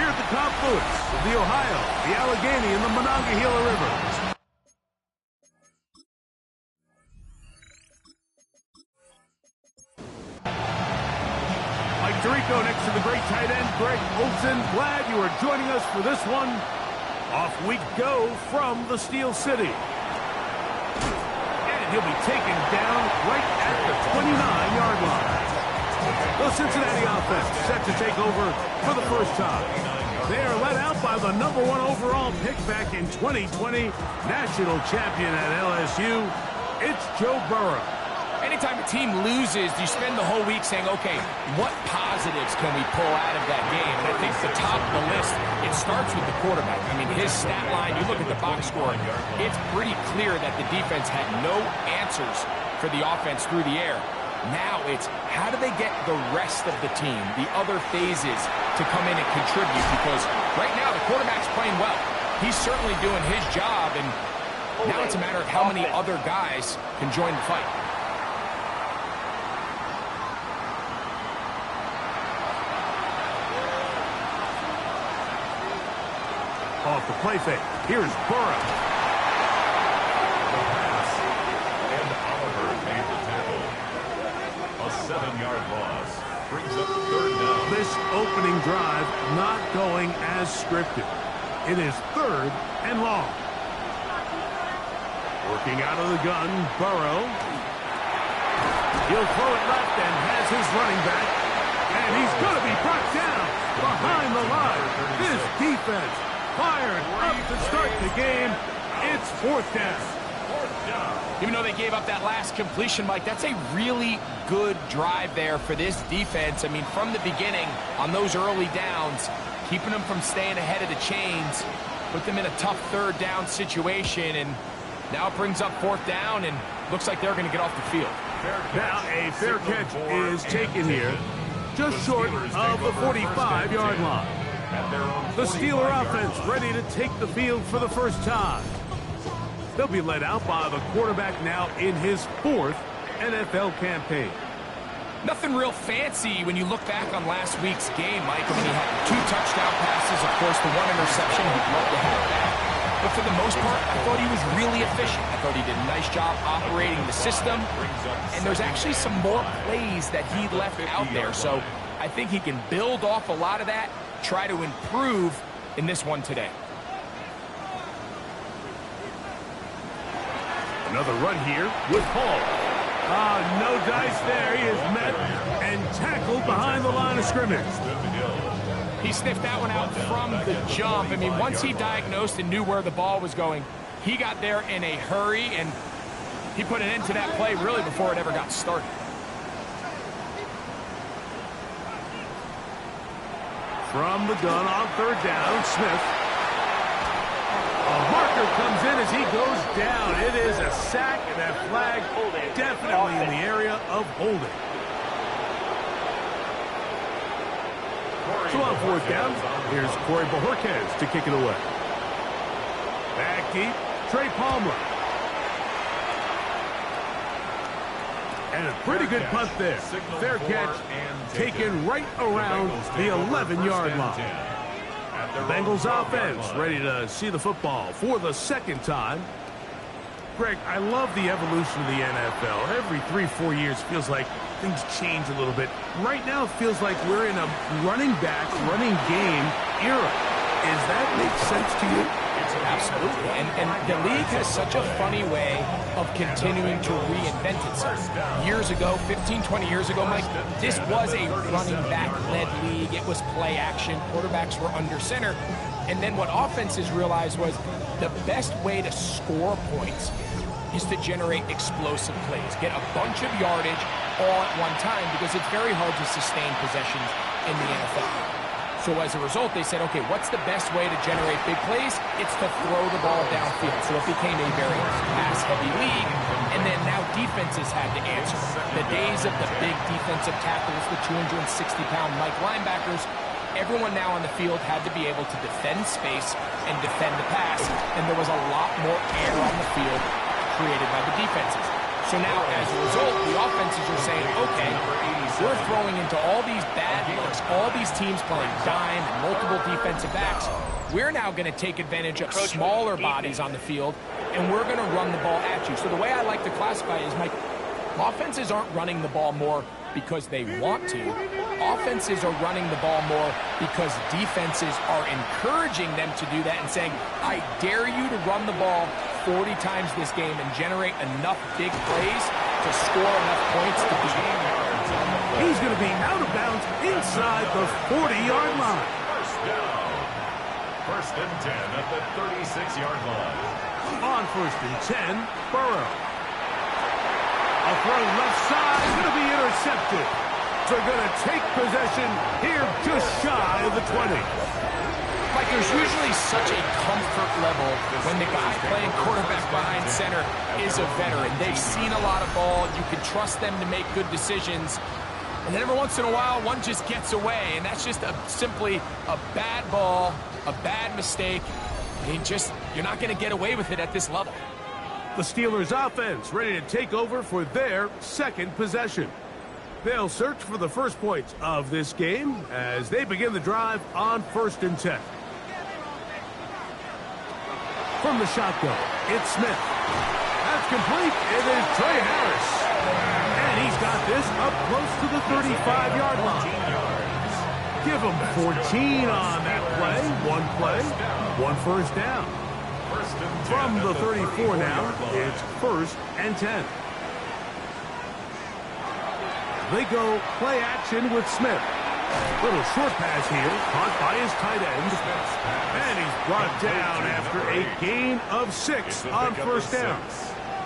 at the confluence of the Ohio, the Allegheny, and the Monongahela Rivers. Mike Tirico next to the great tight end, Greg Olson. Glad you are joining us for this one. Off we go from the Steel City. And he'll be taken down right at the 29-yard line. The Cincinnati offense set to take over for the first time. They are led out by the #1 overall pick back in 2020, national champion at LSU. It's Joe Burrow. Anytime a team loses, you spend the whole week saying, okay, what positives can we pull out of that game? And I think the top of the list, it starts with the quarterback. I mean, his stat line, you look at the box score, it's pretty clear that the defense had no answers for the offense through the air. Now it's how do they get the rest of the team, the other phases, to come in and contribute? Because right now the quarterback's playing well. He's certainly doing his job, and now it's a matter of how many other guys can join the fight. Off the play fake. Here's Burrow. The pass. And Oliver made the tackle. A 7-yard loss. Brings up 3rd down. This opening drive not going as scripted. It is 3rd and long. Working out of the gun, Burrow. He'll throw it left and has his running back. And he's going to be brought down behind the line. This defense fired up to start the game. It's 4th down. Even though they gave up that last completion, Mike, that's a really good drive there for this defense. I mean, from the beginning, on those early downs, keeping them from staying ahead of the chains, put them in a tough 3rd down situation, and now it brings up 4th down, and looks like they're going to get off the field. Now a fair catch is taken here, just short of the 45-yard line. The Steeler offense ready to take the field for the first time. They'll be led out by the quarterback now in his 4th NFL campaign. Nothing real fancy when you look back on last week's game, Mike. I mean, he had 2 touchdown passes, of course, the 1 interception. He'd love to have that. But for the most part, I thought he was really efficient. I thought he did a nice job operating the system. And there's actually some more plays that he left out there. So I think he can build off a lot of that, try to improve in this one today. Another run here with Hall. No dice there. He is met and tackled behind the line of scrimmage. He sniffed that one out from the jump. I mean, once he diagnosed and knew where the ball was going, he got there in a hurry, and he put an end to that play really before it ever got started. From the gun on 3rd down, Smith. A marker comes in as he goes down. It is a sack, and that flag definitely in the area of holding. So on 4th down, here's Corey Bojorquez to kick it away. Back deep, Trey Palmer. And a pretty good punt there. Fair catch taken right around the 11-yard line. The Bengals offense ready to see the football for the 2nd time. Greg, I love the evolution of the NFL. Every 3-4 years feels like things change a little bit. Right now it feels like we're in a running back, running game era. Does that make sense to you? Absolutely. And the league has such a funny way of continuing to reinvent itself. Years ago, 15, 20 years ago, Mike, this was a running back-led league. It was play action. Quarterbacks were under center. And then what offenses realized was the best way to score points is to generate explosive plays. Get a bunch of yardage all at one time, because it's very hard to sustain possessions in the NFL. So as a result, they said, okay, what's the best way to generate big plays? It's to throw the ball downfield. So it became a very pass-heavy league, and then now defenses had to answer. The days of the big defensive tackles, the 260-pound Mike linebackers, everyone now on the field had to be able to defend space and defend the pass, and there was a lot more air on the field created by the defenses. So now, as a result, the offenses are saying, okay, we're throwing into all these bad looks, all these teams playing dime and multiple defensive backs. We're now going to take advantage of smaller bodies on the field, and we're going to run the ball at you. So the way I like to classify it is, Mike, offenses aren't running the ball more because they want to. Offenses are running the ball more because defenses are encouraging them to do that and saying, I dare you to run the ball 40 times this game and generate enough big plays to score enough points to beat him. He's going to be out of bounds inside the 40-yard line. First and 10 at the 36-yard line. On first and 10, Burrow. A throw left side, going to be intercepted. They're going to take possession here just shy of the 20. Like, there's usually such a comfort level when the guy playing quarterback behind center is a veteran. They've seen a lot of ball. You can trust them to make good decisions. And then every once in a while, one just gets away, and that's just simply a bad ball, a bad mistake. I mean, you're not going to get away with it at this level. The Steelers offense ready to take over for their second possession. They'll search for the first points of this game as they begin the drive on first and 10. From the shotgun, it's Smith. That's complete. It is Trey Harris. And he's got this up close to the 35-yard line. Give him 14 on that play. One first down. From the 34 now, it's first and 10. They go play action with Smith. Little short pass here, caught by his tight end. And he's brought down after a gain of 6 on first down.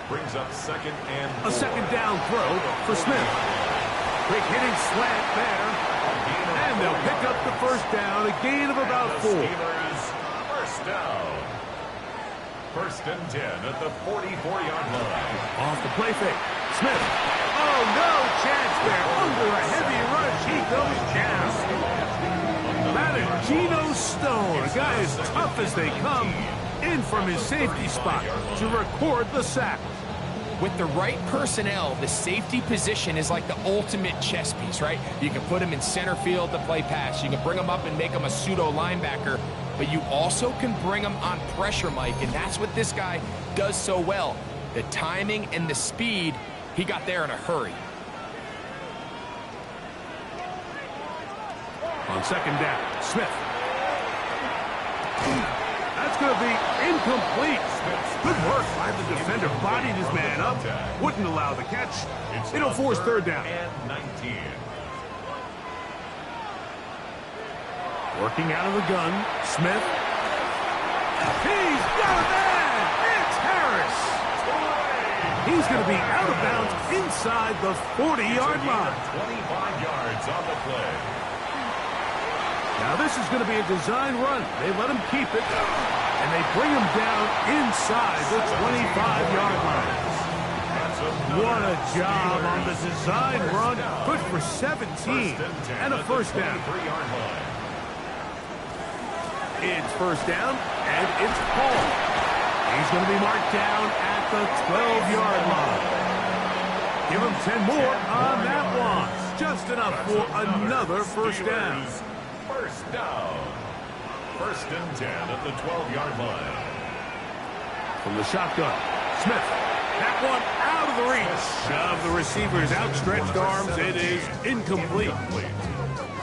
Brings up second and a second down throw for Smith. Quick hitting slant there. And they'll pick up the first down, a gain of about 4. First down. First and 10 at the 44-yard line. Off the play fake. Smith. Oh, no chance there. Under a heavy rush, he goes down. That is Geno Stone, a guy as tough as they come, in from his safety spot to record the sack. With the right personnel, the safety position is like the ultimate chess piece, right? You can put him in center field to play pass. You can bring him up and make him a pseudo linebacker, but you also can bring him on pressure, Mike, and that's what this guy does so well. The timing and the speed, he got there in a hurry. On second down, Smith. That's going to be incomplete. Good work by the defender. Bodied his man up. Wouldn't allow the catch. It'll force third down. And 19. Working out of the gun, Smith. He's got a man. It's Harris. He's going to be out of bounds inside the 40-yard line. 25 yards on the play. Now this is going to be a design run. They let him keep it, and they bring him down inside the 25-yard line. What a job on the design run. Good for 17 and a first down. It's first down, and it's Paul. He's going to be marked down at the 12-yard line. Give him 10 more on that one. Just enough for another first down. First down. First and 10 at the 12-yard line. From the shotgun, Smith. That one out of the reach of the receiver's outstretched arms. It is incomplete.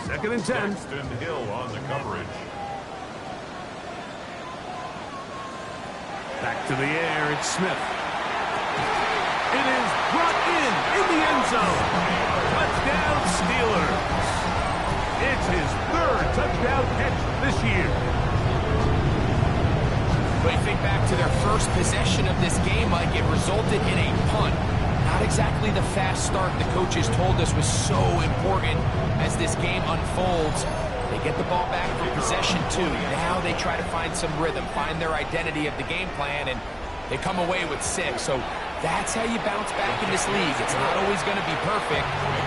Second and 10. Sexton Hill on the coverage. Back to the air, it's Smith. It is brought in the end zone. Touchdown, Steelers. It's his third touchdown catch this year. But you think back to their first possession of this game, Mike, it resulted in a punt. Not exactly the fast start the coaches told us was so important as this game unfolds. They get the ball back for possession 2. Now they try to find some rhythm, find their identity of the game plan, and they come away with 6. So that's how you bounce back in this league. It's not always going to be perfect.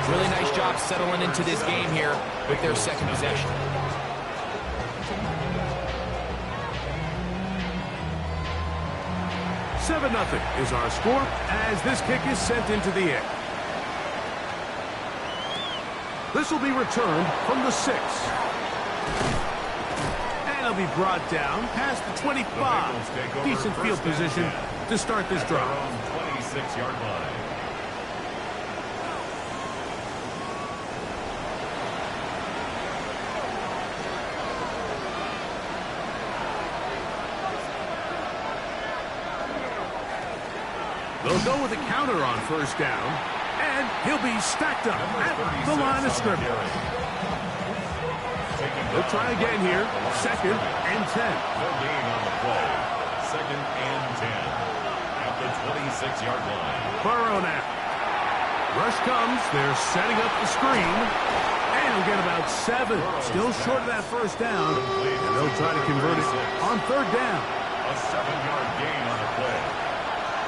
Really nice job settling into this game here with their second possession. 7-0 is our score as this kick is sent into the air. This will be returned from the 6. And it'll be brought down past the 25. Decent field position to start this drive. 26-yard line. They'll go with a counter on first down, and he'll be stacked up at the line of scrimmage. They'll try again here, 2nd and 10. No gain on the play. 2nd and 10 at the 26-yard line. Burrow now. Rush comes. They're setting up the screen, and he'll get about 7. Still short of that first down, and they'll try to convert it on 3rd down. A 7-yard gain on the play.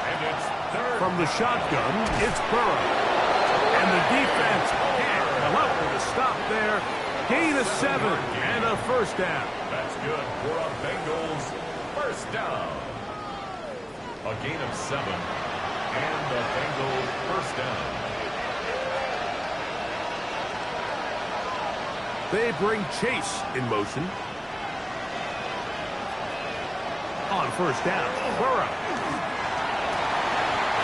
And it's third. From the shotgun, it's Burrow. And the defense can't come up with a stop there. Gain of 7 and a first down. That's good for a Bengals first down. A gain of 7 and a Bengals first down. They bring Chase in motion. On first down, Burrow.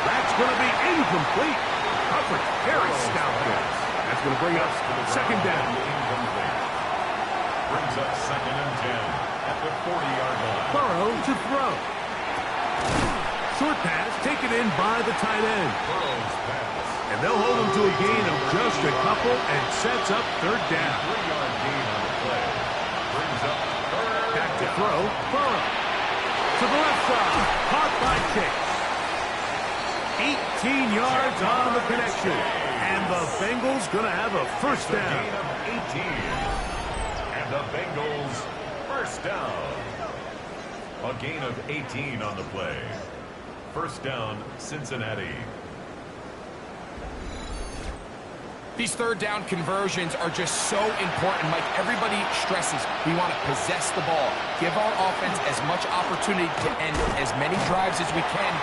That's going to be incomplete. Coverage, very stout there. That's going to bring us to the 2nd down. Incomplete. Brings up 2nd and 10 at the 40-yard line. Burrow to throw. Short pass taken in by the tight end. Burrow's pass. And they'll hold him to a gain of just a couple and sets up 3rd down. 3-yard gain on the play. Brings up 3rd. Back to throw. Burrow. To the left side. Caught by Chase. 18 yards on the connection. And the Bengals going to have a first down. Gain of 18. And the Bengals first down. A gain of 18 on the play. First down, Cincinnati. These 3rd down conversions are just so important, Mike. Everybody stresses we want to possess the ball, give our offense as much opportunity to end as many drives as we can,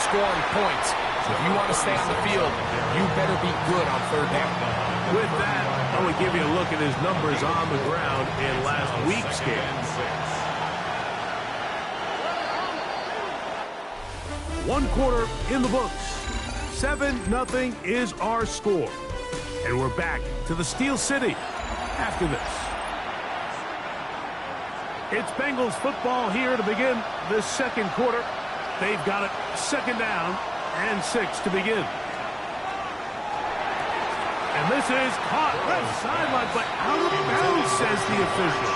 scoring points. So if you want to stay on the field, you better be good on 3rd down. With that, I want to give you a look at his numbers on the ground in last week's game. 1 quarter in the books. 7-0 is our score. And we're back to the Steel City after this. It's Bengals football here to begin the 2nd quarter. They've got it 2nd down and 6 to begin. And this is caught left sideline, but out of bounds, says the official.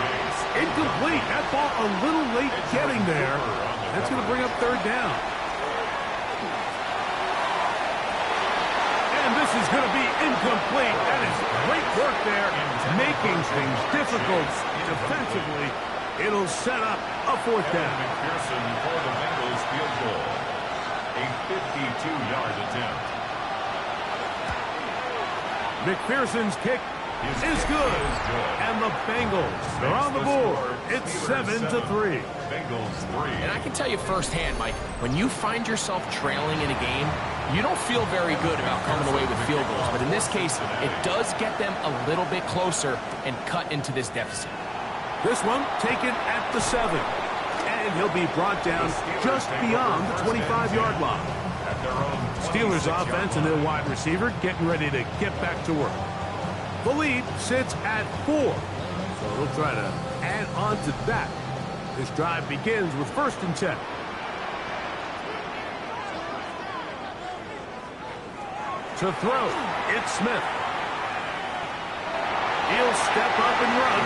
Incomplete. That ball a little late getting there. That's going to bring up 3rd down. And this is going to be incomplete. That is great work there, making things difficult defensively. It'll set up a 4th down. McPherson for the Bengals field goal. A 52-yard attempt. McPherson's kick is good. And the Bengals are on the board. It's 7-3. Bengals 3. And I can tell you firsthand, Mike, when you find yourself trailing in a game, you don't feel very good about coming away with field goals. But in this case, it does get them a little bit closer and cut into this deficit. This one taken at the 7. And he'll be brought down just beyond the 25-yard line. Steelers offense and their wide receiver getting ready to get back to work. The lead sits at 4. So they'll try to add on to that. This drive begins with 1st and 10. To throw, it's Smith. He'll step up and run.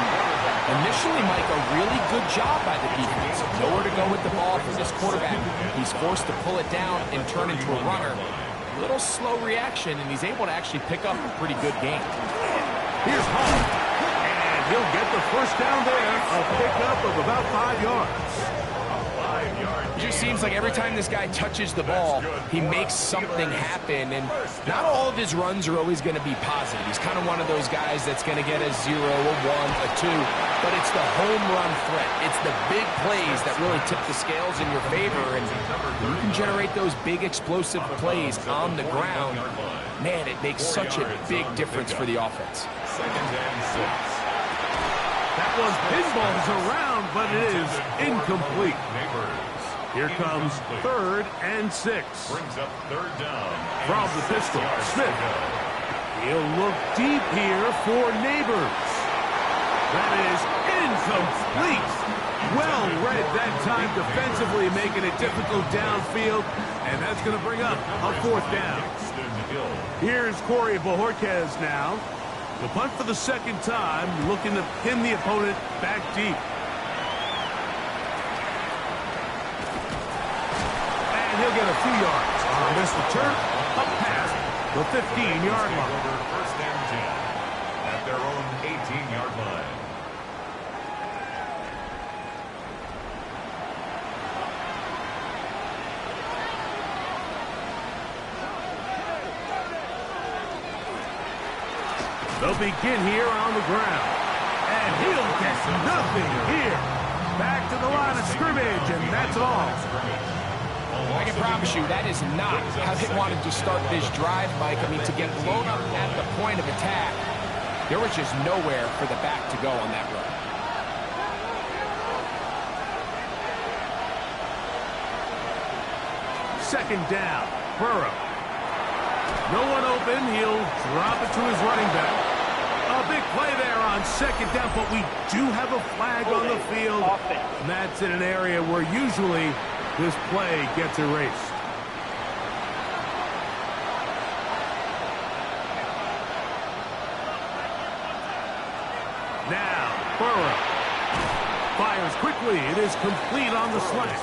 Initially, Mike, a really good job by the defense. Nowhere to go with the ball for this quarterback. He's forced to pull it down and turn into a runner. A little slow reaction, and he's able to actually pick up a pretty good game. Here's Hall. And he'll get the first down there. A pickup of about 5 yards. A 5-yard just seems like every time this guy touches the ball, he makes something happen. And not all of his runs are always going to be positive. He's kind of one of those guys that's going to get a 0, a 1, a 2. But it's the home run threat. It's the big plays that really tip the scales in your favor. And you can generate those big explosive plays on the ground. Man, it makes such a big difference for the offense. Second and 6. That one pinballs around, but it is incomplete. Here comes 3rd and 6. Brings up 3rd down. From the pistol, Smith. He'll look deep here for Neighbors. That is incomplete. Well read that time defensively, making it difficult downfield, and that's going to bring up a 4th down. Here's Corey Bojorquez now. The punt for the 2nd time, looking to pin the opponent back deep. And he'll get a few yards on this return, up past the 15-yard line. Over 1st and 10 at their own 18-yard line. They'll begin here on the ground. And he'll get nothing here. Back to the line of scrimmage, and that's all. I can promise you that is not how they wanted to start this drive, Mike. I mean, to get blown up at the point of attack, there was just nowhere for the back to go on that run. Second down, Burrow. No one open. He'll drop it to his running back. A big play there on 2nd down, but we do have a flag on the field. And that's in an area where usually this play gets erased. Now, Burrow fires quickly. It is complete on the slant.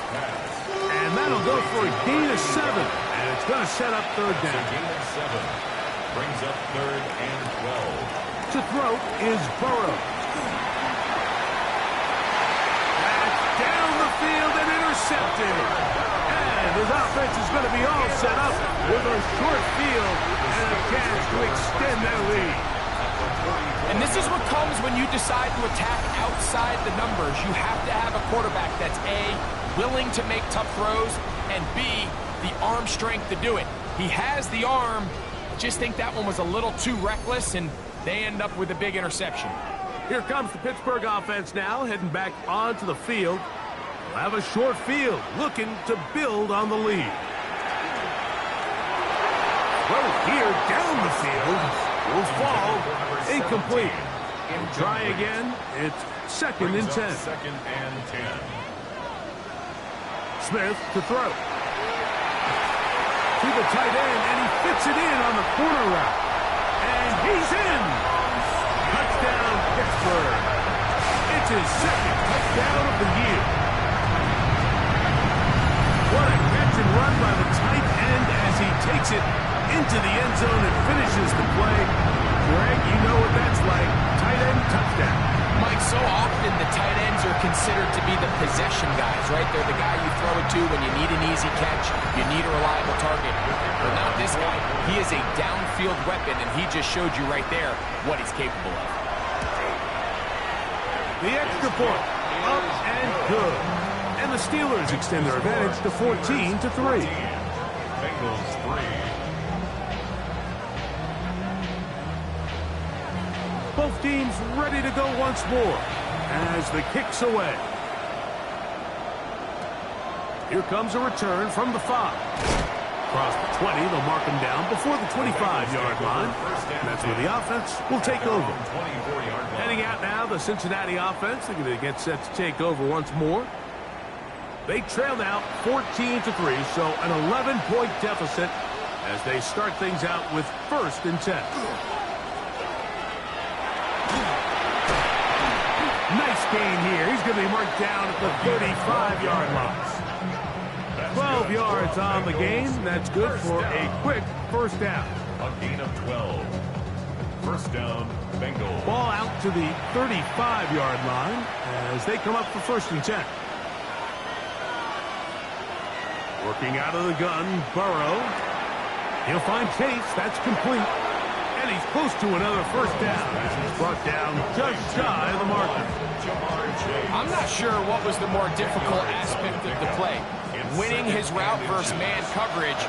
And that'll go for a gain of 7. And it's going to set up 3rd down. Gain of 7 brings up 3rd and 12. To throw is Burrow. That's down the field and intercepted. And his offense is going to be all set up with a short field and a chance to extend their lead. And this is what comes when you decide to attack outside the numbers. You have to have a quarterback that's A, willing to make tough throws, and B, the arm strength to do it. He has the arm. Just think that one was a little too reckless, and they end up with a big interception. Here comes the Pittsburgh offense now, heading back onto the field. They'll have a short field, looking to build on the lead. Well, here down the field will fall incomplete. Try again. It's 2nd and 10. 2nd and 10. Smith to throw. To the tight end, and he fits it in on the corner route. And he's in. Touchdown, Pittsburgh. It's his 2nd touchdown of the year. What a catch and run by the tight end as he takes it into the end zone and finishes the play. Greg, you know what that's like. Tight end touchdown. Mike, so often the tight ends are considered to be the possession guys, right? They're the guy you throw it to when you need an easy catch, you need a reliable target. But not this guy. He is a downfield weapon, and he just showed you right there what he's capable of. The extra point, up and good. And the Steelers extend their advantage to 14-3. Bengals 3. Both teams ready to go once more as the kick's away. Here comes a return from the 5. Across the 20, they'll mark him down before the 25-yard line. And that's where the offense will take over. Heading out now, the Cincinnati offense. They're going to get set to take over once more. They trail now 14-3, so an 11-point deficit as they start things out with 1st and 10. Nice gain here. He's going to be marked down at the 35-yard line. 12 yards on the game. That's good for a quick 1st down. A gain of 12. 1st down, Bengals. Ball out to the 35-yard line as they come up for 1st and 10. Working out of the gun, Burrow. He'll find Chase. That's complete. And he's close to another first down as he's brought down just shy of the marker. I'm not sure what was the more difficult aspect of the play. Winning his route versus man coverage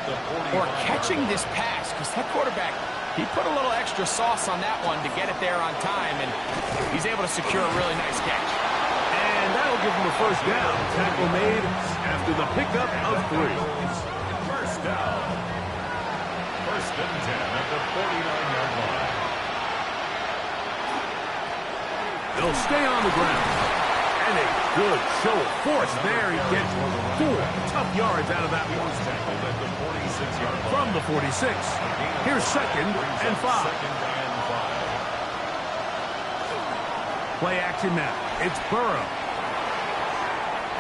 or catching this pass, because that quarterback, he put a little extra sauce on that one to get it there on time, and he's able to secure a really nice catch. And that'll give him a first down. Tackle made after the pickup of 3. First down. First and 10 at the 49-yard line. They'll stay on the ground. And a good show of force there. He gets 4 tough yards out of that one. Tackled at the 46-yard line. From the 46. Here's second and 5. Play action now. It's Burrow.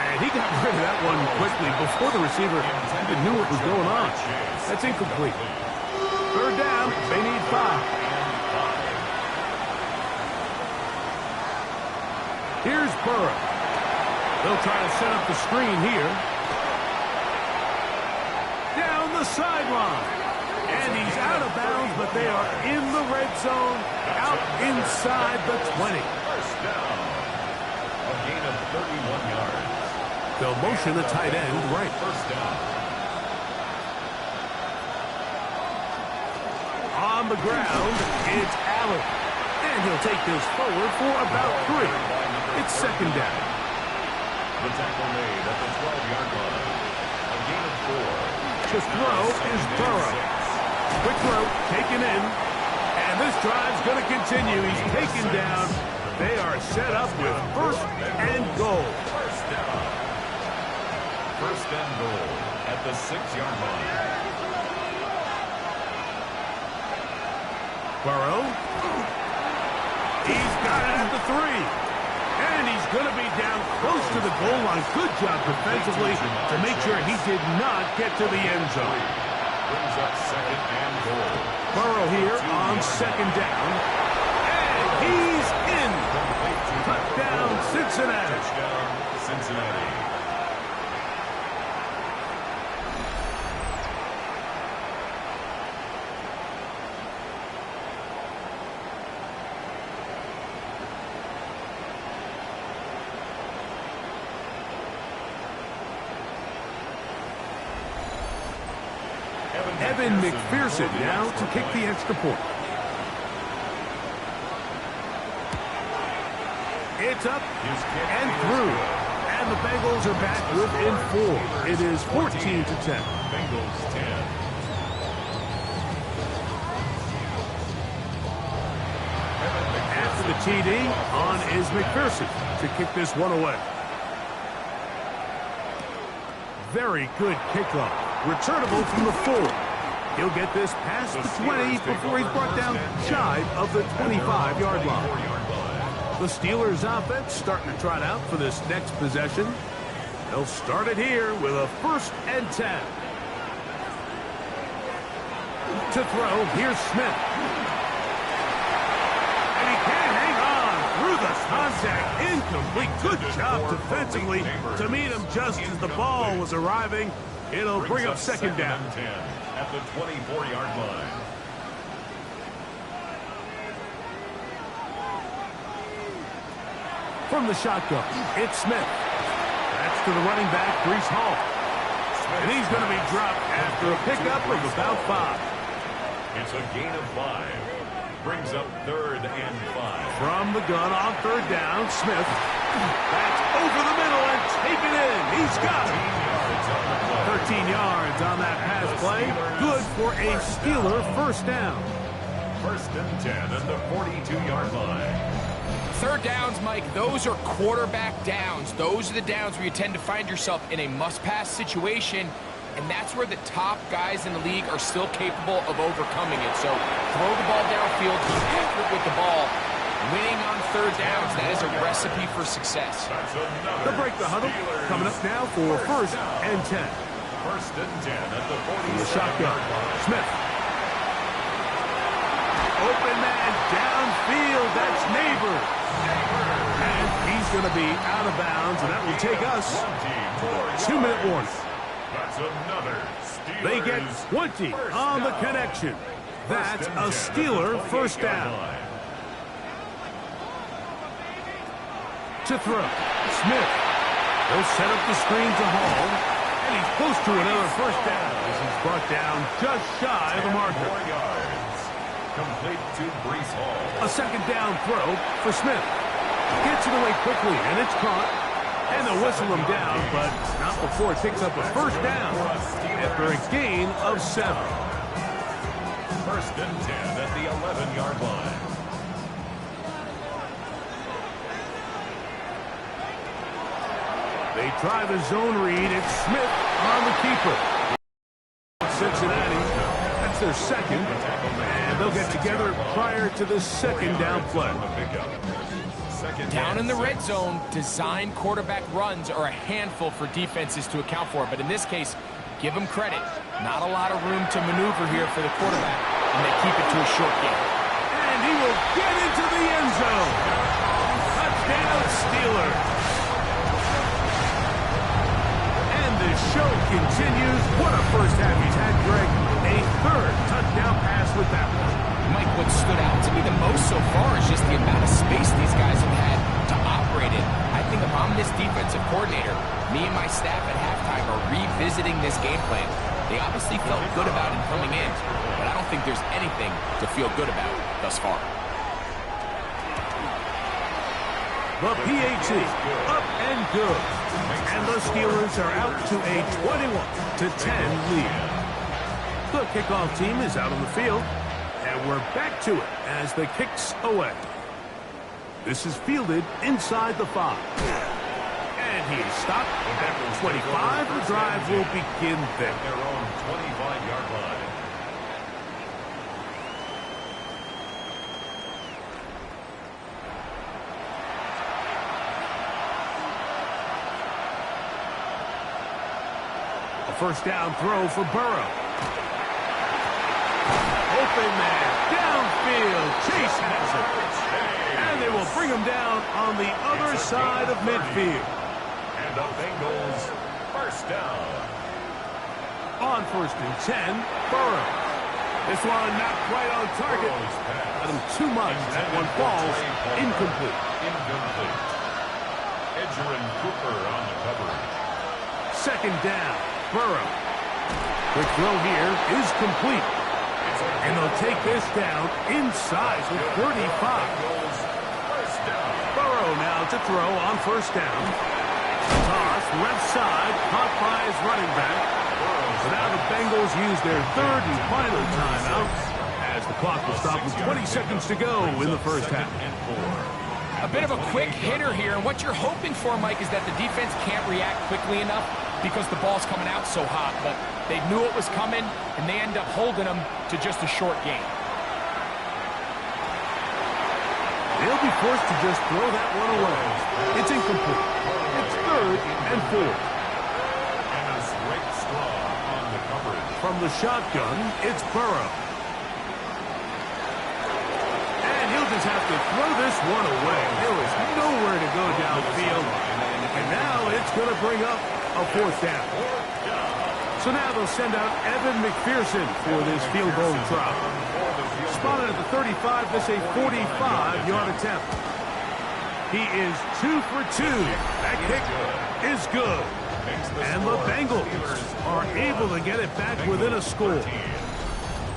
And he got rid of that one quickly before the receiver even knew what was going on. That's incomplete. Third down. They need 5. Here's Burrow. They'll try to set up the screen here. Down the sideline. And he's out of bounds, but they are in the red zone, out inside the 20. First down. A gain of 31 yards. They'll motion the tight end right. First down. On the ground, it's Allen. And he'll take this forward for about 3. It's second down. The tackle made at the 12-yard line. A gain of 4. The throw is Burrow. Quick throw, taken in. And this drive's going to continue. He's taken down. They are set up with first and goal. First down. First and goal at the 6-yard line. Burrow. He's got it at the 3. And he's going to be down close to the goal line. Good job defensively to make sure he did not get to the end zone. Brings up second and goal. Burrow here on second down. And he's in. Touchdown, Cincinnati. Touchdown, Cincinnati. Evan McPherson now to kick the extra point. It's up and through. And the Bengals are back within 4. It is 14-10. Bengals 10. After the TD, on is McPherson to kick this one away. Very good kickoff. Returnable from the 4. He'll get this past the 20 before he's brought down shy of the 25-yard line. The Steelers' offense starting to trot out for this next possession. They'll start it here with a first and 10. To throw, here's Smith. And he can't hang on through the contact. Incomplete. Good job defensively to meet him just as the ball was arriving. It'll bring up second down. 10 at the 24-yard line. From the shotgun, it's Smith. That's to the running back, Breece Hall. And he's going to be dropped after a pickup of about 5. It's a gain of 5. Brings up third and 5. From the gun on third down, Smith. That's over the middle and taken in. He's got it. 13 yards on that pass play. Good for a Steeler first down. First and 10 at the 42-yard line. Third downs, Mike, those are quarterback downs. Those are the downs where you tend to find yourself in a must-pass situation, and that's where the top guys in the league are still capable of overcoming it. So throw the ball downfield, be accurate with the ball. Winning on third downs, that is a recipe for success. The break the huddle coming up now for first and 10. First and 10 at the 40. The shotgun. Smith. Open man downfield. That's Neighbor. And he's going to be out of bounds, and that will take us 2-minute warning. That's another Steelers. They get 20 on the connection. That's a Steeler first down. To throw. Smith. He'll set up the screen to Hall. And he's close to another first down as he's brought down just shy of the marker. 4 yards. Complete to Breece Hall. A second down throw for Smith. Gets it away quickly, and it's caught. And they'll whistle him down, but not before it picks up a first down after a gain of 7. First and 10 at the 11-yard line. They try the zone read. It's Smith on the keeper. Cincinnati, that's their second. And they'll get together prior to the second down play. Down in the red zone, design quarterback runs are a handful for defenses to account for. But in this case, give them credit. Not a lot of room to maneuver here for the quarterback, and they keep it to a short game. And he will get into the end zone. Touchdown, Steelers. And the show continues. What a first half he's had, Greg. A third touchdown pass with that one. Mike, what stood out to me the most so far is just the amount of space these guys have had to operate in. I think if I'm this defensive coordinator, me and my staff at halftime are revisiting this game plan. They obviously felt good about it coming in, but I don't think there's anything to feel good about thus far. The PAT, up and good. And the Steelers are out to a 21-10 lead. The kickoff team is out on the field. And we're back to it as the kick's away. This is fielded inside the 5. And he is stopped at the 25. The drive will begin there. Their own 25-yard line. A first down throw for Burrow. Open man, downfield, Chase has it. And they will bring him down on the other side of midfield. And the Bengals first down. On first and 10, Burrow. This one not quite on target. Got him too much. That one falls incomplete. Edgerrin Cooper on the coverage. Second down, Burrow. Quick throw here is complete. And they'll take this down inside with 35. Burrow now to throw on first down. Toss left side, caught by his running back. So now the Bengals use their third and final timeout as the clock will stop with 20 seconds to go in the first half. A bit of a quick hitter here, and what you're hoping for, Mike, is that the defense can't react quickly enough because the ball's coming out so hot, but they knew it was coming, and they end up holding them to just a short game. They'll be forced to just throw that one away. It's incomplete. It's third and 4. And a straight straw on the coverage. From the shotgun, it's Burrow. And he'll just have to throw this one away. There was nowhere to go downfield. And now it's going to bring up a fourth down. So now they'll send out Evan McPherson for this field goal try. Spotted at the 35, this a 45-yard attempt. He is 2 for 2. That kick is good. And the Bengals are able to get it back within a score.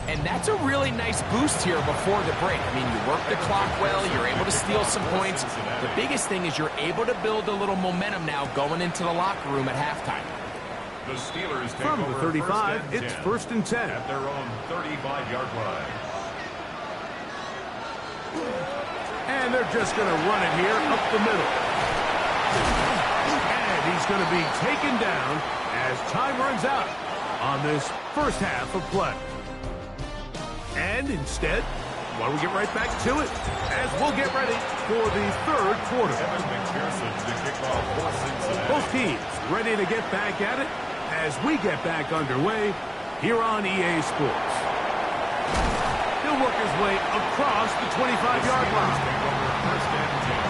And that's a really nice boost here before the break. I mean, you work the clock well, you're able to steal some points. The biggest thing is you're able to build a little momentum now going into the locker room at halftime. The Steelers take From the over 35, it's first and 10. At their own 35-yard line. And they're just going to run it here up the middle. And he's going to be taken down as time runs out on this first half of play. And instead, why don't we get right back to it as we'll get ready for the third quarter. Both teams ready to get back at it as we get back underway here on EA Sports. He'll work his way across the 25-yard line. First and 10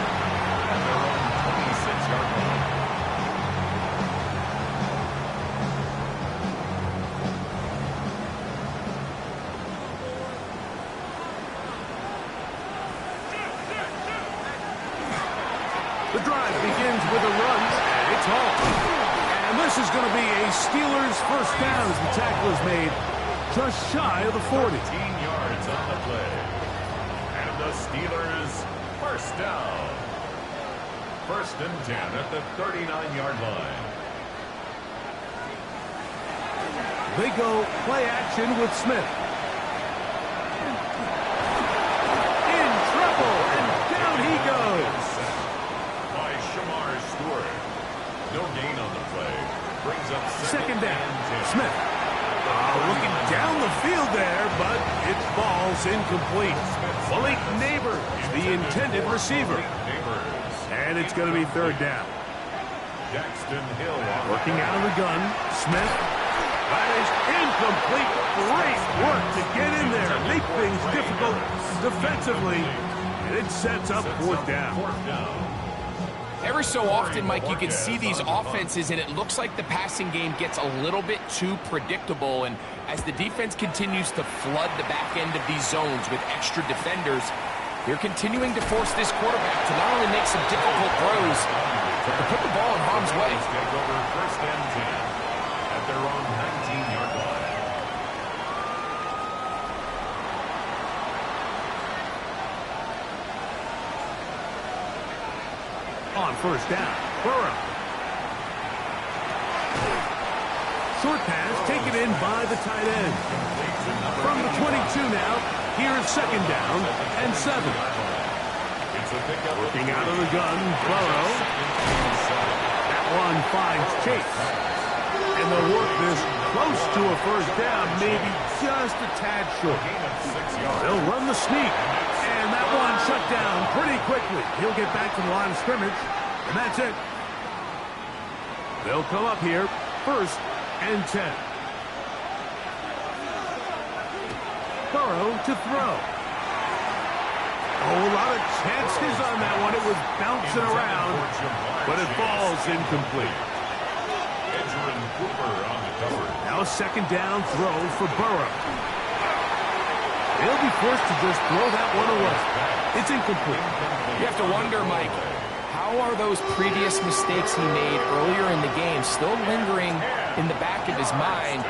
at their own 26-yard line. The drive begins with a run, and it's home. And this is going to be a Steelers first down as the tackle is made just shy of the 40. 13 yards on the play. And the Steelers first down. First and 10 at the 39-yard line. They go play action with Smith. In trouble, and down he goes. By Shamar Stewart. No gain on the play. Brings up Second down. Smith. Looking down the field there, but it falls incomplete. Malik Neighbors, the intended receiver. And it's going to be third down. Jackson Hill working out of the gun. Smith. That is incomplete. Great work to get in there. Make things difficult defensively. And it sets up fourth down. Every so often, Mike, you can see these offenses, and it looks like the passing game gets a little bit too predictable. And as the defense continues to flood the back end of these zones with extra defenders, they're continuing to force this quarterback to not only make some difficult throws, but to put the ball in harm's way. Take over first and 10 at their own 19-yard line. On first down, Burrow. Short pass taken in by the tight end. From the 22 now, here's second down and 7. Working out of the gun, Burrow. That one finds Chase. And they'll work this close to a first down, maybe just a tad short. They'll run the sneak. And that one shut down pretty quickly. He'll get back to the line of scrimmage, and that's it. They'll come up here, first and 10. Burrow to throw. Oh, a lot of chances on that one. It was bouncing around, but it falls incomplete. Now a second down throw for Burrow. He'll be forced to just throw that one away. It's incomplete. You have to wonder, Mike, how are those previous mistakes he made earlier in the game still lingering in the back of his mind?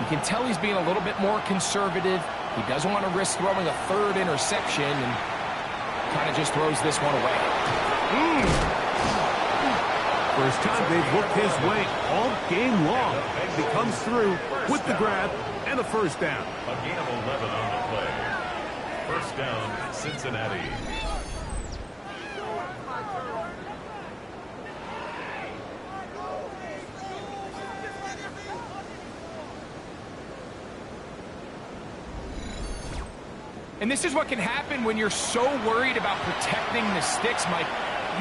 You can tell he's being a little bit more conservative. He doesn't want to risk throwing a third interception and kind of just throws this one away. First time they've looked his way all game long. He comes through with the grab and a first down. A gain of 11 on the play. First down, Cincinnati. And this is what can happen when you're so worried about protecting the sticks, Mike.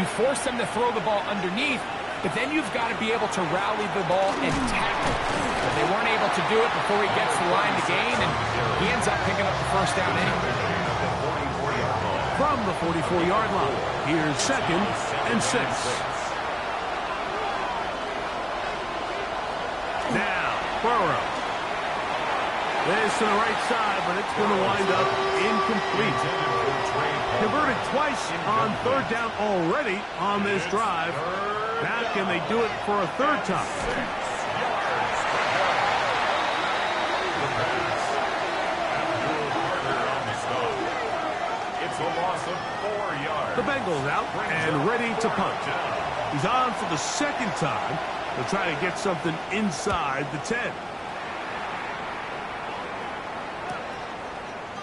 You force them to throw the ball underneath, but then you've got to be able to rally the ball and tackle. But they weren't able to do it before he gets the line to gain, and he ends up picking up the first down anyway. From the 44-yard line, here's second and 6. Now, Burrow. This to the right side, but it's going to wind up incomplete. Converted twice on third down already on this drive. Now can they do it for a third time? It's a loss of 4 yards. The Bengals out and ready to punt. He's on for the second time. They'll try to get something inside the 10.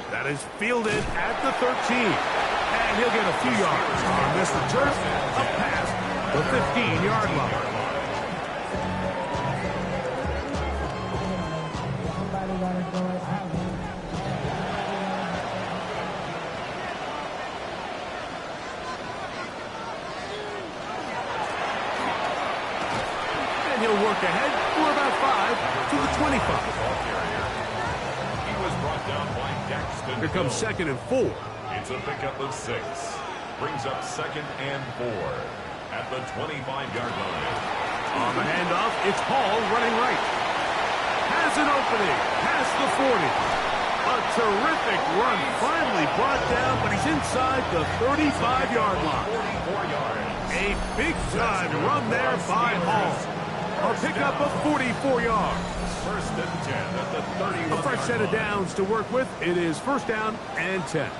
That is fielded at the 13. And he'll get a few yards on this return up past the 15-yard line. And he'll work ahead for about 5 to the 25. Here comes second and 4. It's a pickup of 6. Brings up second and 4 at the 25-yard line. On the handoff, it's Hall running right. Has an opening past the 40. A terrific run, finally brought down, but he's inside the 35-yard line. 44 yards. A big-time run there by Hall. A pickup of 44 yards. First and 10 at the 31. A fresh set of downs to work with. It is first down and 10.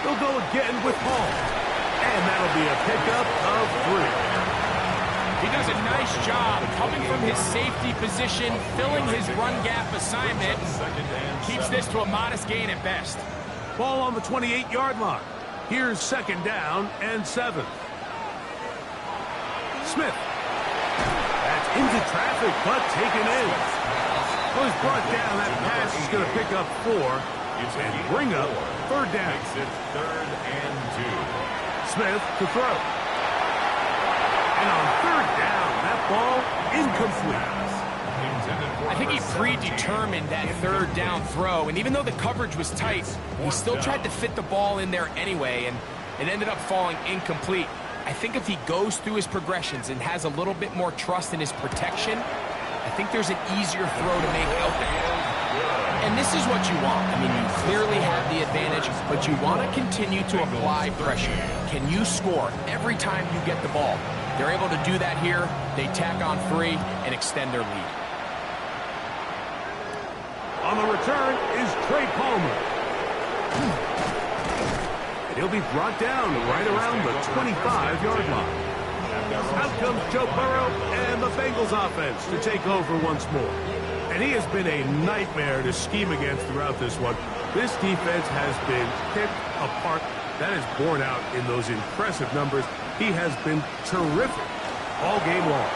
They'll go again with Hall. And that'll be a pickup of 3. He does a nice job coming from his safety position, filling his run gap assignment. Keeps this to a modest gain at best. Ball on the 28-yard line. Here's second down and 7. Smith. That's into traffic, but taken in. Well, he's brought down. That pass is going to pick up 4 and bring up third down. Makes it 3rd and 2. Smith to throw. And on third down, that ball incomplete. I think he predetermined that third down throw, and even though the coverage was tight, he still tried to fit the ball in there anyway, and it ended up falling incomplete. I think if he goes through his progressions and has a little bit more trust in his protection, I think there's an easier throw to make out there. And this is what you want. I mean, you clearly have the advantage, but you want to continue to apply pressure. Can you score every time you get the ball? They're able to do that here. They tack on 3 and extend their lead. On the return is Trey Palmer. And he'll be brought down right around the 25-yard line. Out comes Joe Burrow and the Bengals offense to take over once more. And he has been a nightmare to scheme against throughout this one. This defense has been picked apart. That is borne out in those impressive numbers. He has been terrific all game long.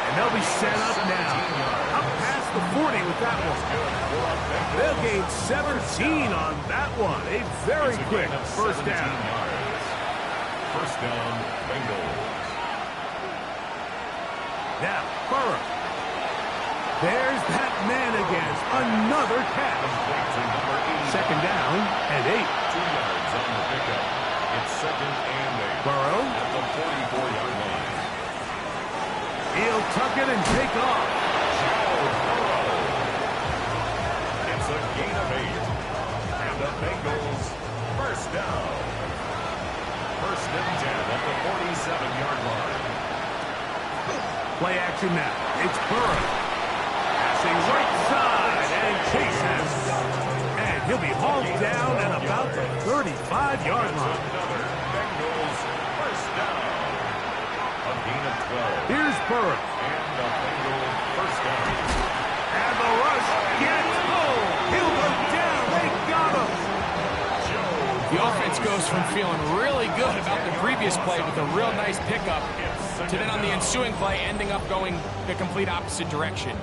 And they'll be set up now. Up past the 40 with that one. They'll gain 17 on that one. A very quick first down. First down, Bengals. Now, Burrow. There's that man again. Another catch. Second down and 8. 2 yards on the pickup. It's second and 8. Burrow. At the 44-yard line. He'll tuck it and take off. It's a gain of 8. And the Bengals first down. First and 10 at the 47-yard line. Play action now. It's Burrow. Passing right side and chases. And he'll be hauled down at about the 35-yard line. Another Bengals first down. A gain of 12. Here's Burrow. And the Bengals first down. And the rush gets home. He'll go down. They got him. The offense goes from feeling really good about the previous play with a real nice pickup to then on the ensuing play ending up going the complete opposite direction.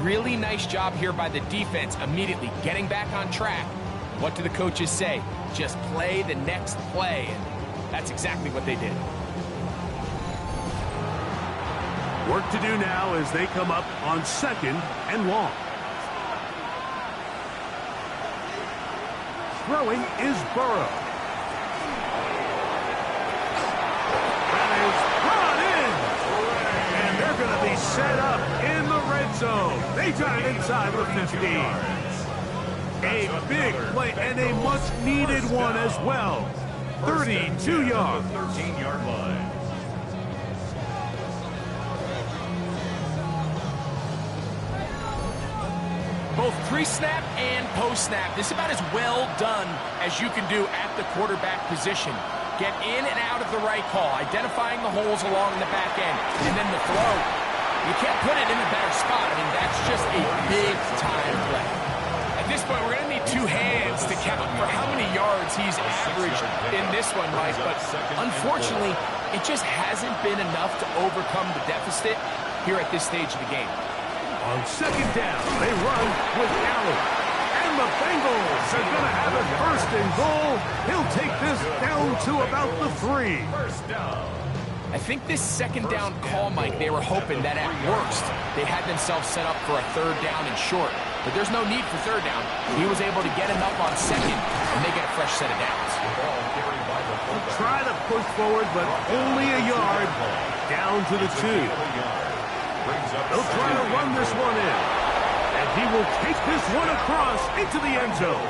Really nice job here by the defense immediately getting back on track. What do the coaches say? Just play the next play. And that's exactly what they did. Work to do now as they come up on second and long. Throwing is Burrow. Going to be set up in the red zone. They got it inside the 15. A big play and a much needed one as well. 32 yards. 13-yard line. Both pre-snap and post-snap. This is about as well done as you can do at the quarterback position. Get in and out of the right call, identifying the holes along the back end, and then the throw. You can't put it in a better spot. I mean, that's just a big-time play. At this point, we're going to need 2 hands to count for how many yards he's averaged in this one, Mike. But unfortunately, it just hasn't been enough to overcome the deficit here at this stage of the game. On second down, they run with Allen. And the Bengals are going to have it first and goal. He'll take this down to about the 3. First down. I think this second down call, Mike, they were hoping that at worst they had themselves set up for a third down and short. But there's no need for third down. He was able to get enough on second, and they get a fresh set of downs. Try to push forward, but only a yard down to the 2. They'll try to run this one in. And he will take this one across into the end zone.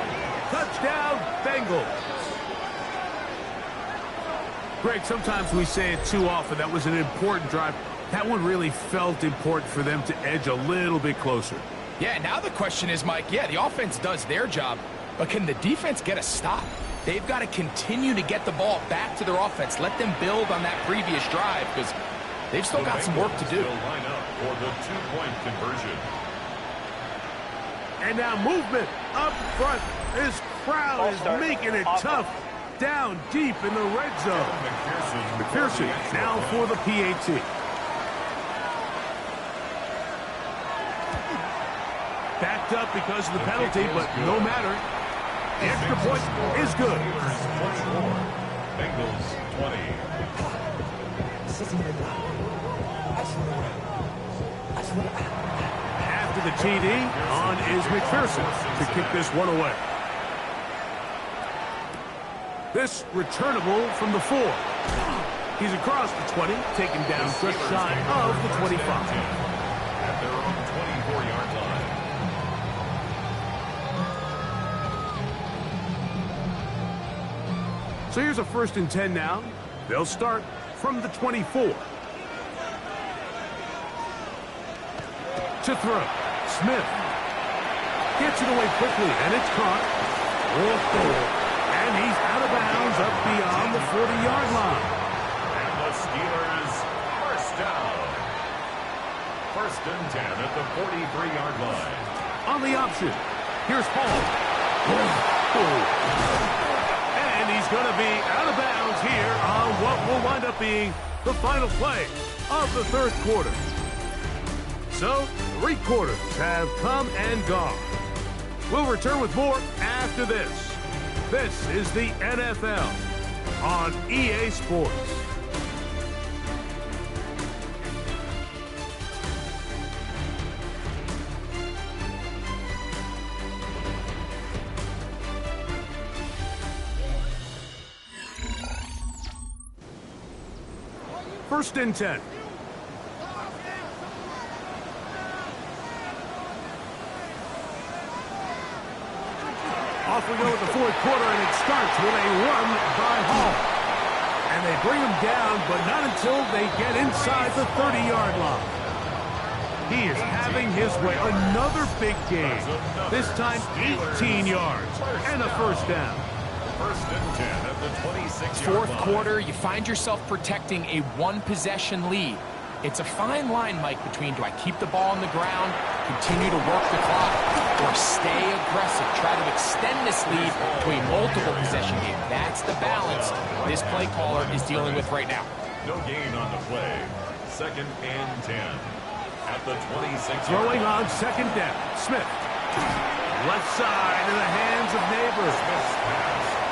Touchdown, Bengals. Greg, sometimes we say it too often. That was an important drive. That one really felt important for them to edge a little bit closer. Yeah, now the question is, Mike, yeah, the offense does their job, but can the defense get a stop? They've got to continue to get the ball back to their offense. Let them build on that previous drive because they've still got some work to do. Line up for the two-point conversion. And now movement up front. This crowd is making it tough down deep in the red zone. McPherson now for the PAT. Backed up because of the penalty, but no matter. The extra point is good. Bengals 20. After the TD, on is McPherson to kick this one away. This returnable from the 4. He's across the 20, taken down just shy of the 25. At their own 24-yard line. So here's a 1st and 10 now. They'll start from the 24. To throw. Smith gets it away quickly, and it's caught. And he's out of bounds up beyond the 40-yard line. And the Steelers first down. 1st and 10 at the 43-yard line. On the option, here's Hall. And he's going to be out of bounds here on what will wind up being the final play of the 3rd quarter. So, 3 quarters have come and gone. We'll return with more after this. This is the NFL on EA Sports. First and 10. Off we go with the 4th quarter, and it starts with a run by Hall. And they bring him down, but not until they get inside the 30-yard line. He is having his way. Another big game. This time 18 yards and a 1st down. 1st and 10 at the 26-yard line. 4th quarter, you find yourself protecting a 1-possession lead. It's a fine line, Mike, between do I keep the ball on the ground, continue to work the clock, or stay aggressive, try to extend this lead to a multiple possession game. That's the balance this play caller is dealing with right now. No gain on the play. 2nd and 10 at the 26-yard line. Throwing on 2nd down. Smith. Left side in the hands of Neighbors.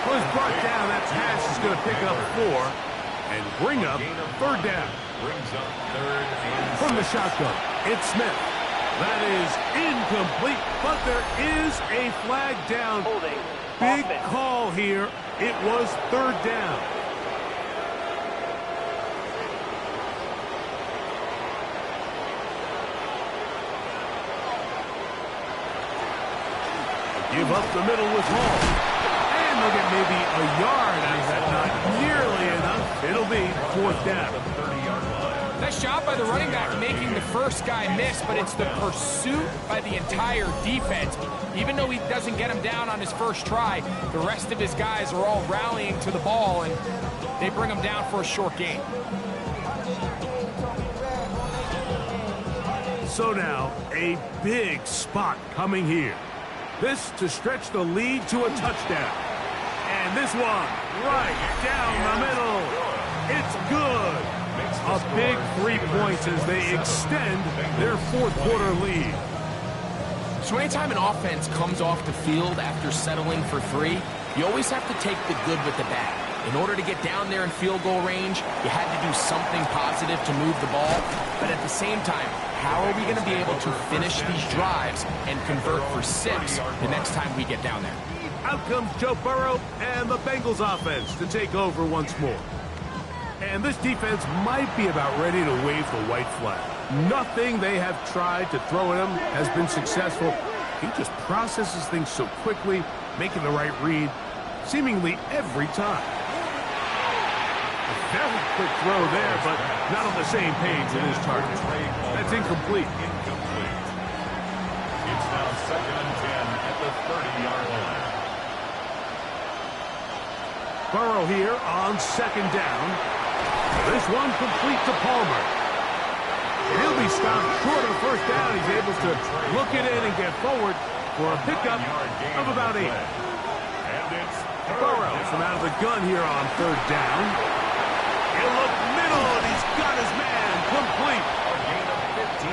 Was brought down. That pass is going to pick up 4 and bring up 3rd down. Brings up 3rd and From the shotgun, it's Smith. That is incomplete, but there is a flag down. Big call here. It was 3rd down. Give up the middle with Hall. And they'll get maybe a yard out of that. Not nearly enough. It'll be 4th down. Nice job by the running back making the first guy miss, but it's the pursuit by the entire defense. Even though he doesn't get him down on his first try, the rest of his guys are all rallying to the ball, and they bring him down for a short gain. So now, a big spot coming here. This to stretch the lead to a touchdown. And this one, right down the middle. It's good. A big 3 points as they extend their 4th quarter lead. So anytime an offense comes off the field after settling for 3, you always have to take the good with the bad. In order to get down there in field goal range, you had to do something positive to move the ball. But at the same time, how are we going to be able to finish these drives and convert for 6 the next time we get down there? Out comes Joe Burrow and the Bengals offense to take over once more. And this defense might be about ready to wave the white flag. Nothing they have tried to throw at him has been successful. He just processes things so quickly, making the right read, seemingly every time. A very quick throw there, but not on the same page with his target. That's incomplete. It's now 2nd and 10 at the 30-yard line. Burrow here on 2nd down. This one complete to Palmer. And he'll be stopped short of 1st down. He's able to look it in and get forward for a pickup of about 8. Burrow from out of the gun here on 3rd down. He'll look middle, and he's got his man complete.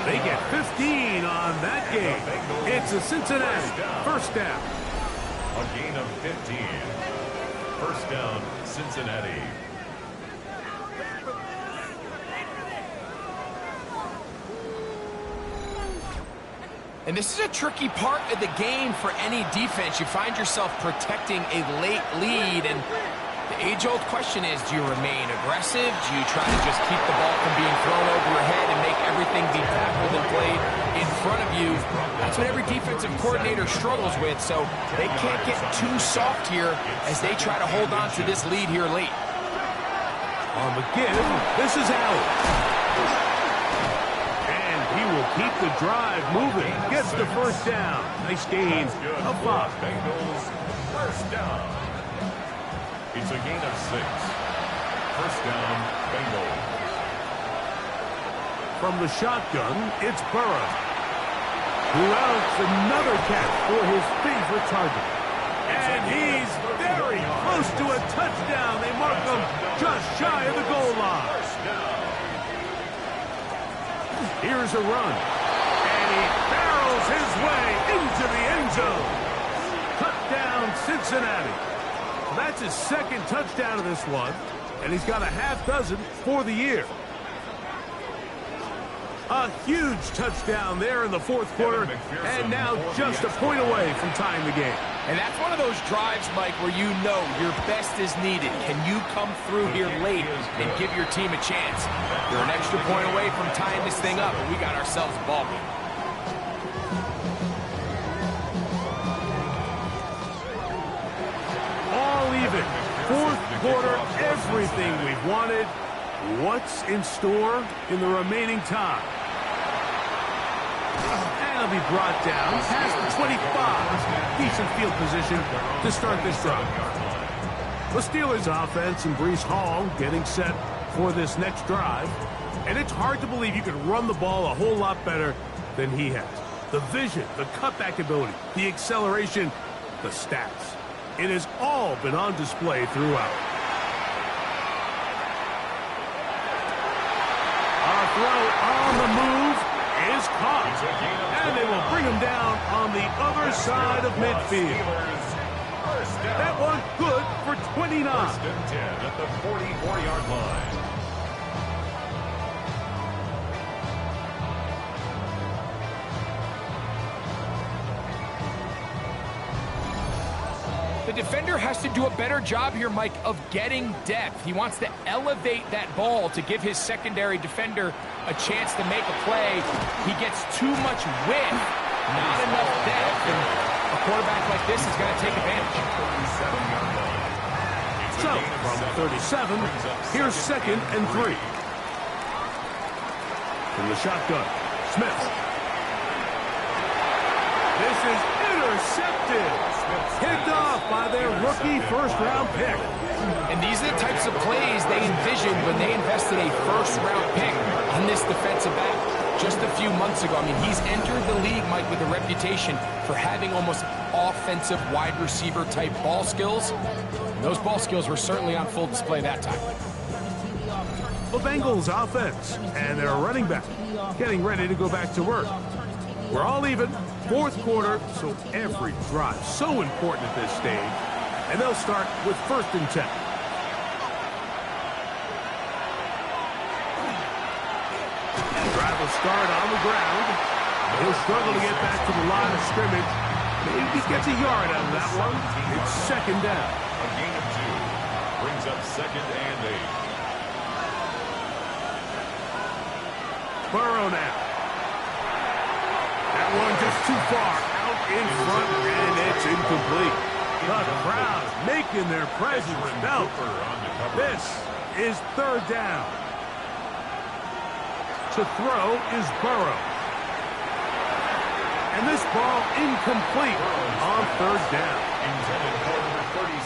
They get 15 on that game. It's a Cincinnati 1st down. A gain of 15. 1st down, Cincinnati. And this is a tricky part of the game for any defense. You find yourself protecting a late lead, and the age-old question is, do you remain aggressive? Do you try to just keep the ball from being thrown over your head and make everything be tackled and played in front of you? That's what every defensive coordinator struggles with, so they can't get too soft here as they try to hold on to this lead here late. On the give, this is out. He will keep the drive moving. Gets the 1st down. Nice gain of 5. Bengals 1st down. It's a gain of 6. 1st down, Bengals. From the shotgun, it's Burrow, who outs another catch for his favorite target. And he's very close to a touchdown. They mark him just shy of the goal line. Here's a run, and he barrels his way into the end zone. Touchdown, Cincinnati. That's his 2nd touchdown of this one, and he's got a half dozen for the year. A huge touchdown there in the 4th quarter, and now just a point away from tying the game. And that's one of those drives, Mike, where you know your best is needed. Can you come through here late and give your team a chance? You're an extra point away from tying this thing up, and we got ourselves a ball game. All even. 4th quarter, everything we've wanted. What's in store in the remaining time? And he'll be brought down past the 25. Decent field position to start this drive. The Steelers offense and Breece Hall getting set for this next drive. And it's hard to believe you can run the ball a whole lot better than he has. The vision, the cutback ability, the acceleration, the stats. It has all been on display throughout. Our throw on the move is caught. And they will bring him down on the other side of midfield. That one good for 29. 1st and 10 at the 44-yard line. The defender has to do a better job here, Mike, of getting depth. He wants to elevate that ball to give his secondary defender a chance to make a play. He gets too much width, not enough depth, and a quarterback like this is going to take advantage. So, from 37, here's 2nd and 3. From the shotgun, Smith. This is intercepted. Picked off by their rookie 1st-round pick. And these are the types of plays they envisioned when they invested a 1st-round pick in this defensive back just a few months ago. I mean, he's entered the league, Mike, with a reputation for having almost offensive wide receiver type ball skills. And those ball skills were certainly on full display that time. The Bengals offense and their running back getting ready to go back to work. We're all even. 4th quarter, so every drive so important at this stage. And they'll start with 1st and 10. Drive will start on the ground. He'll struggle to get back to the line of scrimmage. Maybe he gets a yard out of that one. It's 2nd down. A gain of 2. Brings up 2nd and 8. Burrow now. That one just too far out in front, and it's incomplete. The crowd making their presence felt. This is third down. To throw is Burrow. And this ball incomplete on third down.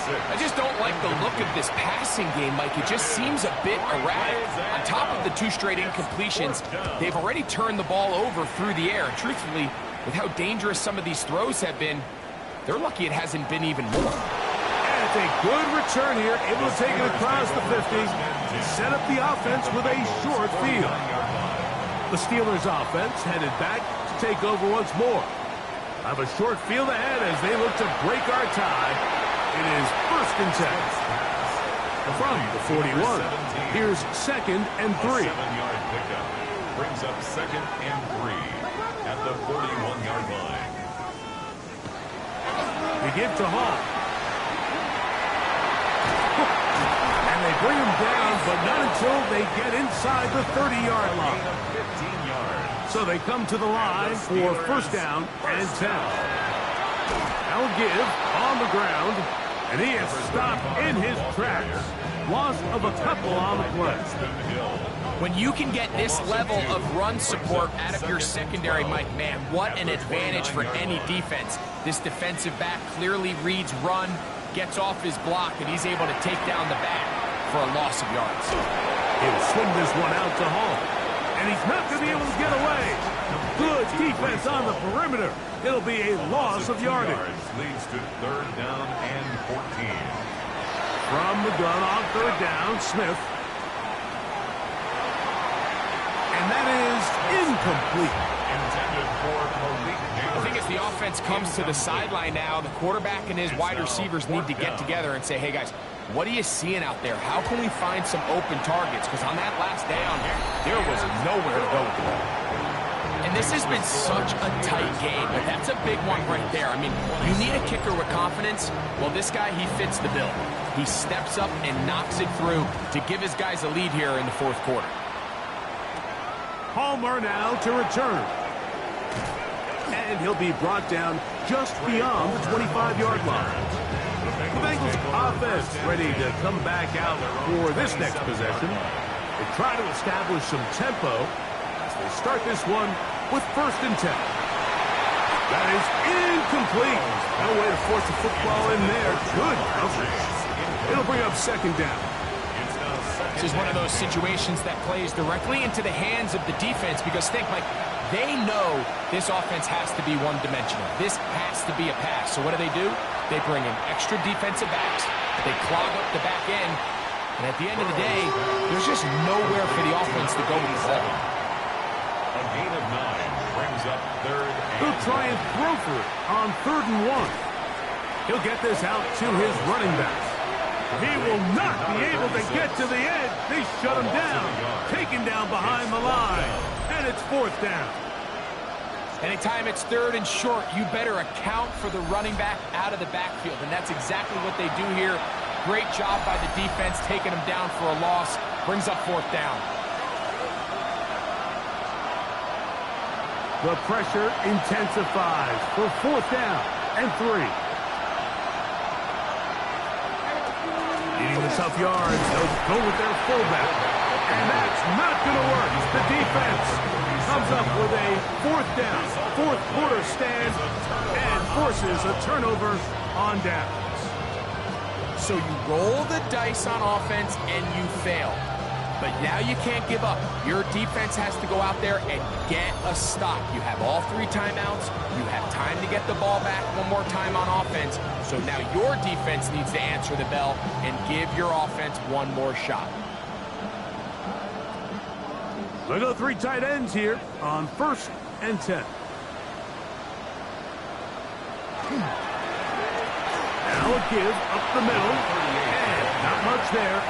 I just don't like the look of this passing game, Mike. It just seems a bit erratic. On top of the 2 straight incompletions, they've already turned the ball over through the air. Truthfully, with how dangerous some of these throws have been, they're lucky it hasn't been even more. And it's a good return here, able to take it across the 50 to set up the offense with a short field. The Steelers' offense headed back to take over once more. I have a short field ahead as they look to break our tie. It is 1st and 10. From the 41, here's 2nd and 3. 7-yard pickup brings up 2nd and 3 at the 41-yard line. They give to Hall. And they bring him down, but not until they get inside the 30-yard line. 15 yards. So they come to the line for 1st down and 10. Now give on the ground, and he is stopped in his tracks. Loss of a couple on the play. When you can get this level of run support out of your secondary, Mike, man, what an advantage for any defense. This defensive back clearly reads run, gets off his block, and he's able to take down the back for a loss of yards. He'll swing this one out to Hall, and he's not going to be able to get away. Good defense on the perimeter. It'll be a loss of yardage. Leads to 3rd down and 14. From the gun on 3rd down, Smith. And that is incomplete. Intended for Malik Neighbors. I think as the offense comes to the sideline now, the quarterback and his wide receivers need to get together and say, hey, guys, what are you seeing out there? How can we find some open targets? Because on that last down, there was nowhere to go with the ball. And this has been such a tight game, but that's a big one right there. I mean, you need a kicker with confidence. Well, this guy, he fits the bill. He steps up and knocks it through to give his guys a lead here in the 4th quarter. Palmer now to return. And he'll be brought down just beyond the 25-yard line. The Bengals offense ready to come back out for this next possession. They try to establish some tempo as they start this one with 1st and 10. That is incomplete. No way to force the football in there. Good coverage. It'll bring up 2nd down. This is one of those situations that plays directly into the hands of the defense because think, Mike, they know this offense has to be one-dimensional. This has to be a pass. So what do? They bring in extra defensive backs. They clog up the back end. And at the end of the day, there's just nowhere for the offense to go with the ball. A gain of 9 brings up 3rd and He'll try and throw for it on 3rd and 1. He'll get this out to his running back. He will not be able to get to the edge. They shut him down. Taken down behind the line. And it's 4th down. Anytime it's 3rd and short, you better account for the running back out of the backfield. And that's exactly what they do here. Great job by the defense, taking him down for a loss. Brings up 4th down. The pressure intensifies for 4th down and 3. Needing the tough yards, they'll go with their fullback. And that's not going to work. The defense comes up with a 4th down, 4th quarter stand, and forces a turnover on downs. So you roll the dice on offense and you fail. But now you can't give up. Your defense has to go out there and get a stop. You have all 3 timeouts. You have time to get the ball back one more time on offense. So now your defense needs to answer the bell and give your offense one more shot. Look at the 3 tight ends here on 1st and 10. Now a give up the middle. And not much there.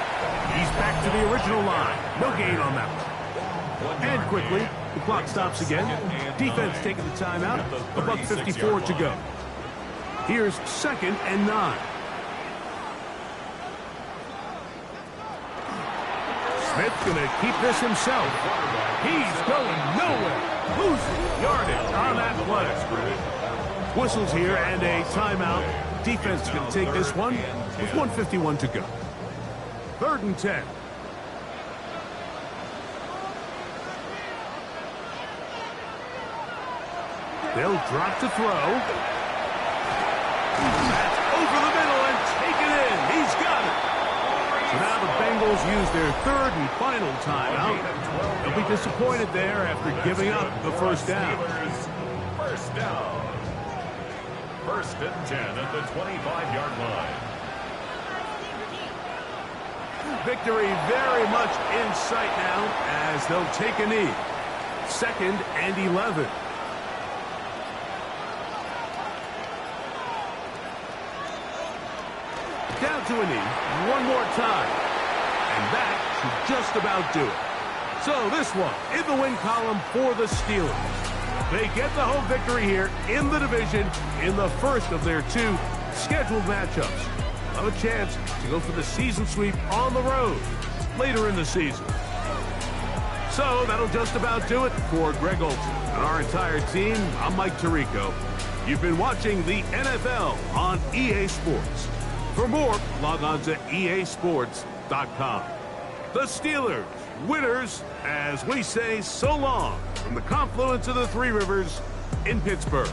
He's back to the original line. No gain on that one. And quickly, the clock stops again. Defense taking the timeout. $1:54 to go. Here's 2nd and 9. Smith going to keep this himself. He's going nowhere. Losing yardage on that play. Whistles here and a timeout. Defense is going to take this one with 1:51 to go. 3rd and 10. They'll drop to throw. That's over the middle and taken in. He's got it. So now the Bengals use their 3rd and final timeout. They'll be disappointed there after giving up the first down. First down. 1st and 10 at the 25-yard line. Victory very much in sight now as they'll take a knee. 2nd and 11. Down to a knee. One more time. And that should just about do it. So this one in the win column for the Steelers. They get the home victory here in the division in the first of their 2 scheduled matchups. Have a chance to go for the season sweep on the road later in the season. So that'll just about do it for Greg Olson and our entire team. I'm Mike Tirico. You've been watching the NFL on EA Sports. For more, log on to easports.com. The Steelers, winners, as we say so long from the confluence of the 3 rivers in Pittsburgh.